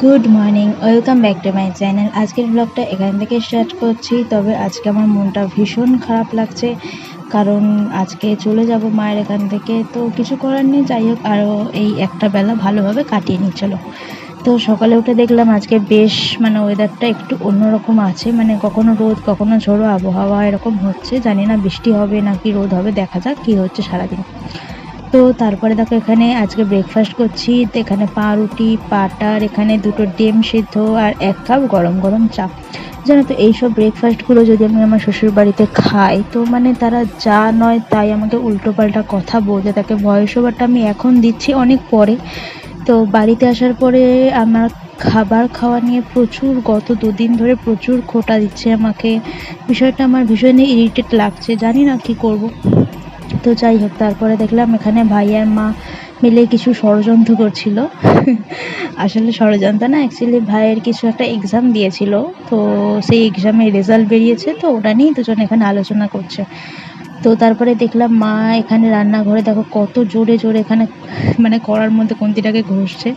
Good morning, welcome back to my channel. আজকের ব্লগটা এখান থেকে স্টার্ট করছি। তবে আজকে আমার মনটা ভীষণ খারাপ লাগছে, কারণ আজকে চলে যাব মায়ের এখান থেকে। তো কিছু করার নেই, যাই হোক আরও এই একটা বেলা ভালোভাবে কাটিয়ে নিই চলো। তো সকালে উঠে দেখলাম আজকে বেশ ওয়েদারটা একটু অন্যরকম আছে, কখনো রোদ কখনো ঝোড়ো আবহাওয়া এরকম হচ্ছে। জানি না বৃষ্টি হবে নাকি রোদ হবে, দেখা যাক কী হচ্ছে সারাদিন। তো তারপরে দেখো এখানে আজকে ব্রেকফাস্ট করছি। তো এখানে পাউরুটি, বাটার, এখানে দুটো ডিম সিদ্ধ আর 1 কাপ গরম গরম চা। জানো তো এইসব ব্রেকফাস্টগুলো যদি আমি আমার শ্বশুর বাড়িতে খাই, তো তারা যা নয় তাই আমাকে উল্টোপাল্টা কথা বলতে থাকে। ভয়েস ওভারটা আমি এখন দিচ্ছি অনেক পরে। তো বাড়িতে আসার পরে আমার খাবার খাওয়া নিয়ে গত 2 দিন ধরে প্রচুর খোঁটা দিচ্ছে আমাকে। বিষয়টা আমার ভীষণই ইরিটেট লাগছে, জানি না কি করব। তো যাই হোক, তারপরে দেখলাম এখানে ভাই আর মা মিলে কিছু ষড়যন্ত্র করছিল। আসলে ষড়যন্ত্র না, অ্যাকচুয়ালি ভাইয়ের কিছু একটা এক্সাম দিয়েছিল, তো সেই এক্সামের রেজাল্ট বেরিয়েছে, তো ওটা নিয়েই দুজন এখানে আলোচনা করছে। তো তারপরে দেখলাম মা এখানে রান্নাঘরে দেখো কত জোরে জোরে এখানে কড়ার মধ্যে খুন্তিটাকে ঘষছে।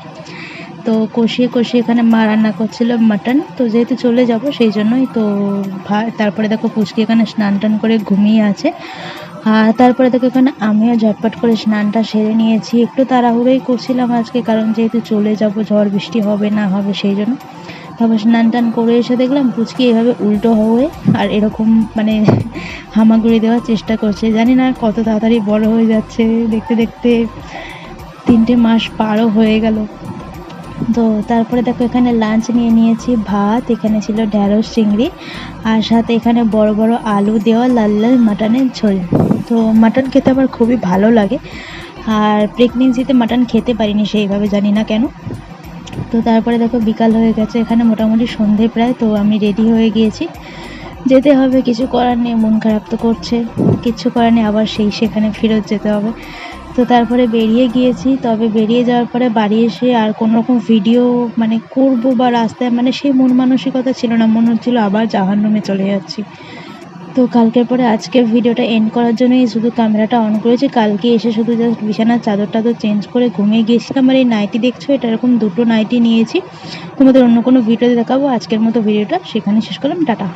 তো কষিয়ে কষিয়ে এখানে মা রান্না করছিল মাটন। তো যেহেতু চলে যাব সেই জন্যই। তো তারপরে দেখো পুচকি এখানে স্নান টান করে ঘুমিয়ে আছে। আর তারপরে দেখো এখানে আমিও ঝটপট করে স্নানটা সেরে নিয়েছি। একটু তাড়াহুড়োই করছিলাম আজকে, কারণ যেহেতু চলে যাব, ঝড় বৃষ্টি হবে না হবে সেই জন্য। তারপর স্নান টান করে এসে দেখলাম পুচকি এভাবে উল্টো হয়ে আর এরকম হামাগুড়ি দেওয়ার চেষ্টা করছে। জানি না কত তাড়াতাড়ি বড় হয়ে যাচ্ছে, দেখতে দেখতে 3টে মাস পারও হয়ে গেল। তো তারপরে দেখো এখানে লাঞ্চ নিয়ে নিয়েছি। ভাত, এখানে ছিল ঢ্যাঁড়স চিংড়ি, আর সাথে এখানে বড় বড় আলু দেওয়া লাল লাল মাটনের ঝোল। তো মাটন খেতে আমার খুবই ভালো লাগে, আর প্রেগনেন্সিতে মাটন খেতে পারিনি সেইভাবে, জানি না কেন। তো তারপরে দেখো বিকাল হয়ে গেছে, এখানে মোটামুটি সন্ধে প্রায়। তো আমি রেডি হয়ে গিয়েছি, যেতে হবে, কিছু করার নেই। মন খারাপ তো করছে, কিছু করার নেই, আবার সেখানে ফেরত যেতে হবে। তো তারপরে বেরিয়ে গিয়েছি। তবে বেরিয়ে যাওয়ার পরে বাড়ি এসে আর কোনো রকম ভিডিও করব বা রাস্তায় সেই মন মানসিকতা ছিল না, মনে হচ্ছিল আবার জাহান্নামে চলে যাচ্ছি। তো কালকের পরে আজকের ভিডিওটা এন্ড করার জন্যই শুধু ক্যামেরাটা অন করেছি। কালকে এসে শুধু জাস্ট বিছানার চাদর টাদর চেঞ্জ করে ঘুমিয়ে গিয়েছিলাম। আর এই নাইটি দেখছো, এটা এরকম 2টো নাইটি নিয়েছি। তোমাদের অন্য কোনো ভিডিওতে দেখাবো। আজকের মতো ভিডিওটা সেখানে শেষ করলাম, টাটা।